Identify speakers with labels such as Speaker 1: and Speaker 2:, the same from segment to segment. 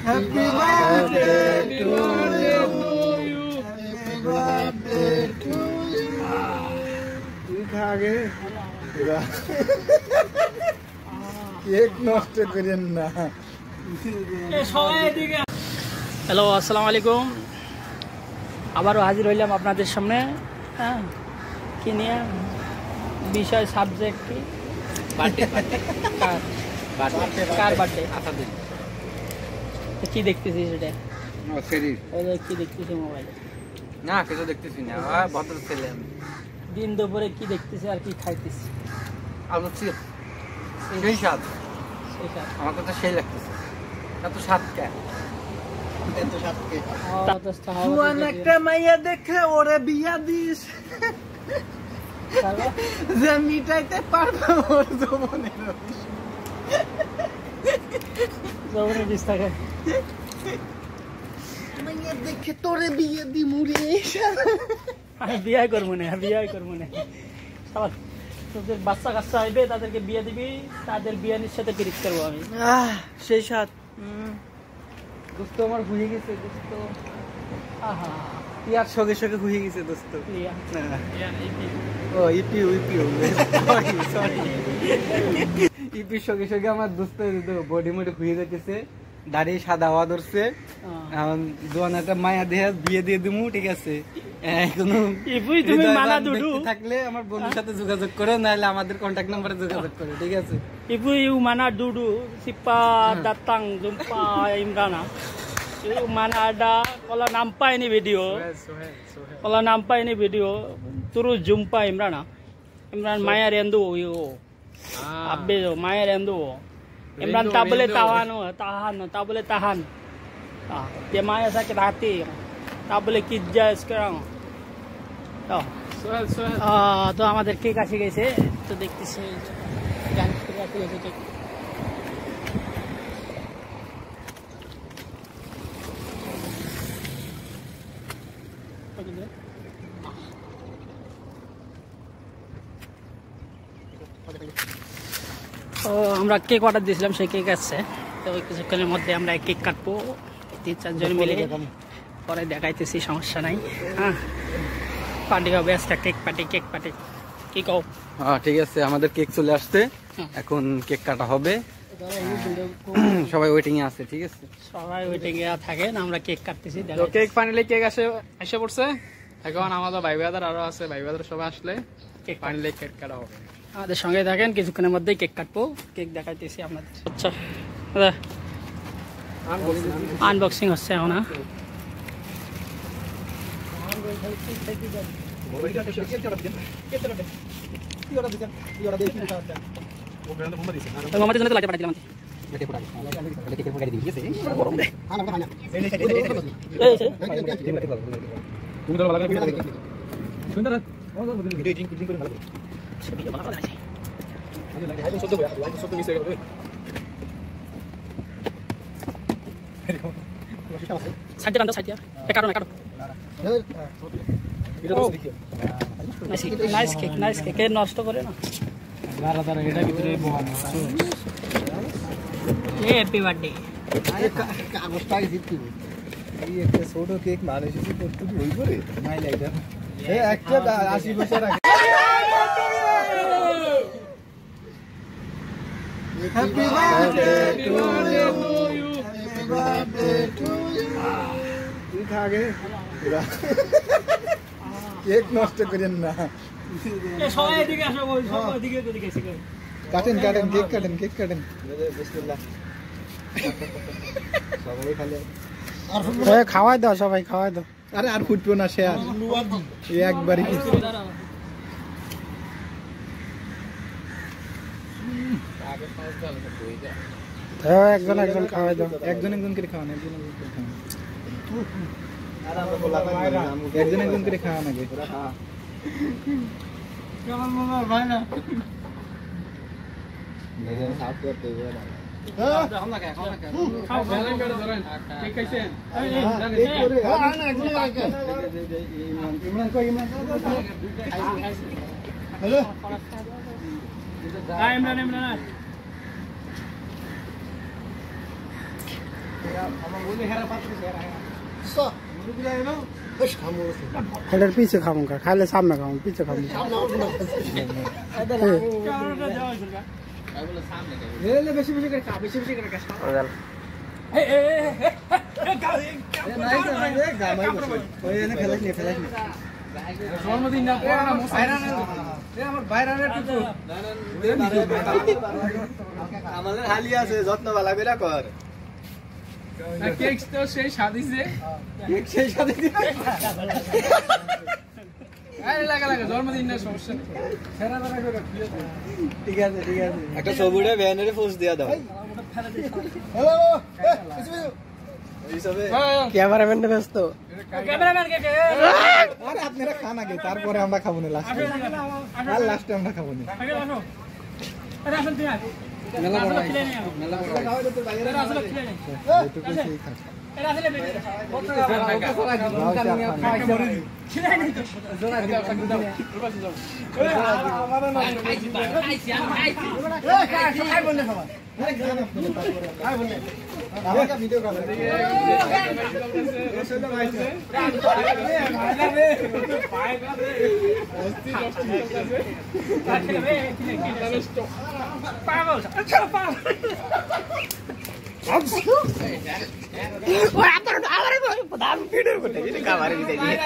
Speaker 1: Happy birthday to you. Happy birthday to you. তুই খাগে cake নষ্ট করেন না।
Speaker 2: হ্যালো, আসসালামু আলাইকুম। আবারও হাজির হইলাম আপনাদের সামনে। হ্যাঁ, কি নিয়ে বিষয়, সাবজেক্ট কি? কার বার্থডে? কি দেখতেছিস সেটা? কি দেখতেছি মোবাইলে?
Speaker 1: না, কিছু দেখতেছি না, ভদ্র ছেলে আমি।
Speaker 2: দিন দুপুরে কি দেখতেছি আর কি খাইতেছি?
Speaker 1: আলু চিপস, সেই স্বাদ। আমার কথা সেই লাগতেছে। এত স্বাদ কে? একটা মাইয়া দেখে ওরে বিয়া দিস, যে মিটাইতে পারবো ওর
Speaker 2: যৌবনের বিষ থাকে।
Speaker 1: মাইয়া দেখে তোরে বিয়ে দি মুড়ি।
Speaker 2: আমি বিয়ে করবো না, তোদের বাচ্চা কাচ্চা আইবে, তাদেরকে বিয়ে দিবি, তাদের বিয়ানির সাথে পিরিত করবো আমি।
Speaker 1: সেই স্বাদ। দোস্ত আমার হয়ে গেছে দোস্ত।
Speaker 2: আহা,
Speaker 1: ইয়ার সঙ্গে সঙ্গে হয়ে গেছে দোস্ত। ও ইপিও সরি ইপির সঙ্গে সঙ্গে আমার দোস্ত বডি মডি হয়ে যাচ্ছে, দাড়ি সাদা হওয়া ধরছে। এখন দোয়ান একটা মায়া দেহে বিয়ে দিয়ে দিমু, ঠিক আছে? থাকলে আমার বন্ধুর সাথে যোগাযোগ করো, নাহলে আমাদের কন্ট্যাক্ট নাম্বারে যোগাযোগ করো, ঠিক আছে?
Speaker 2: Ibu mana dudu sipa datang jumpa Imrana. Ibu mana ada, kalau nampak ini video, kalau nampak ini video, terus jumpa Imrana. Imran Maya Rendu, yo. Abbe jo Maya Rendu. Imran tak boleh tahan. Dia Maya sakit hati, tak boleh kerja sekarang. তো আমাদের cake আসে গেছে, তো দেখতেছি আমরা cake order দিয়েছিলাম, সেই cake আসছে। তো কিছুক্ষণের মধ্যে আমরা কেক কাটবো 3-4 জন মিলে, পরে দেখাইতেছি, সমস্যা নাই। হ্যাঁ, পার্টি হবে আজকে, কেক পার্টি। কি কও?
Speaker 1: ঠিক আছে, আমাদের কেক চলে আসছে, এখন কেক কাটা হবে। সবাই ওয়েটিং এ আছে, ঠিক আছে?
Speaker 2: সবাই ওয়েটিং এ থাকেন, আমরা কেক কাটতেছি।
Speaker 3: তো কেক ফাইনালি কেক এসে পড়ছে। এখন আমাদের ভাই ব্রাদার আরো আছে, ভাই ব্রাদার সবাই আসলে কেক ফাইনালি কেক কাটা হবে।
Speaker 2: আমাদের সঙ্গে থাকেন, কিছুক্ষণের মধ্যেই কেক কাটবো, কেক দেখাইতেছি আপনাদের। আচ্ছা, আনবক্সিং হচ্ছে এখন। মামাদের জন্য তো লাগতে পাঠাচ্ছিলাম। নাইস কেক, নষ্ট করে না। Happy birthday.
Speaker 1: একটা ছোট কেক মানুষ ওই করে একটা 80 বছর আগে। Happy birthday to you, happy birthday to you. তুই খাগে কেক নষ্ট করেন না। কাটেন কেক কাটেন। খাওয়াই দাও, সবাই খাওয়াই দাও। আরে আর ফুটবো না, সে আর একবারই একজন খাওয়াই দাও, একজন করে খাওয়ান, একজন করে খাওয়ান আগে।
Speaker 4: हेडर पीछे खाऊंगा खाले सामने खाऊं पीछे खाऊंगा
Speaker 1: বেশি বেশি করে খা বেশি বেশি করে খা ওই এনে ফেলাস নি জন্মদিন না পড়া না আমার বাইরানে টুকু আমাদের হালি আছে যত্ন ভালো করে কর
Speaker 3: কেক তো সেই সাদিছে
Speaker 1: কেক সেই সাথে
Speaker 3: আরে লাগা জন্মদিন না সমস্যা নেই
Speaker 1: সেরা ধরা করে ঠিক আছে একটা ছবিটা ব্যানারে পোস্ট দিয়া দাও হ্যালো এই সবে ক্যামেরাম্যান ব্যস্ত
Speaker 2: ক্যামেরাম্যান কে
Speaker 1: আরে আপনারা খান আগে তারপরে আমরা খাবো না লাস্টে আর লাস্টে আমরা খাবো না
Speaker 2: আগে আসো আরে আসল তুই আয়
Speaker 1: মেলা বড়
Speaker 2: মেলা বড় আসলে খিলে নে
Speaker 1: এটুকু সেই খাস
Speaker 2: এটা আসলে খিলে নে তো
Speaker 1: জোড়া খাই বললে খাবার খাই বললে আমাকে ভিডিও কর এসে তো ভাই
Speaker 2: পাগল আচ্ছা পাগল
Speaker 1: ওই আপনার আরে দাম ভিডিও করতে এটা খাবার দিতে দিয়ে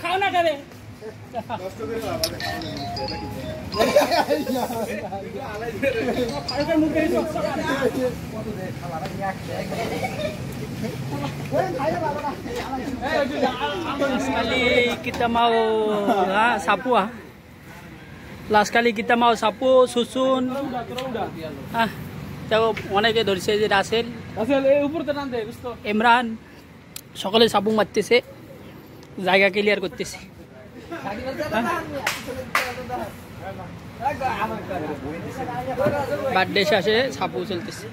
Speaker 2: খাও না করে Kali kita mau sapu last kali kita mau sapu susun দেখো অনেকে ধরছে যে রাসেল
Speaker 3: এই উপরতে টান দে বুঝতো
Speaker 2: ইমরান সকলে সাপু মারতেছে জায়গা ক্লিয়ার করতেছে বার্থডে শেষে সাপু চলতেছে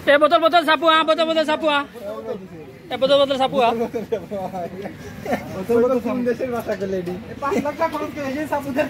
Speaker 2: এ বোতল সাপু বোতল সাপু এ বোতল সাপু
Speaker 1: কোন দেশের ভাষা করলে 5 লাখ টাকা খরচ করে এই সাপুদের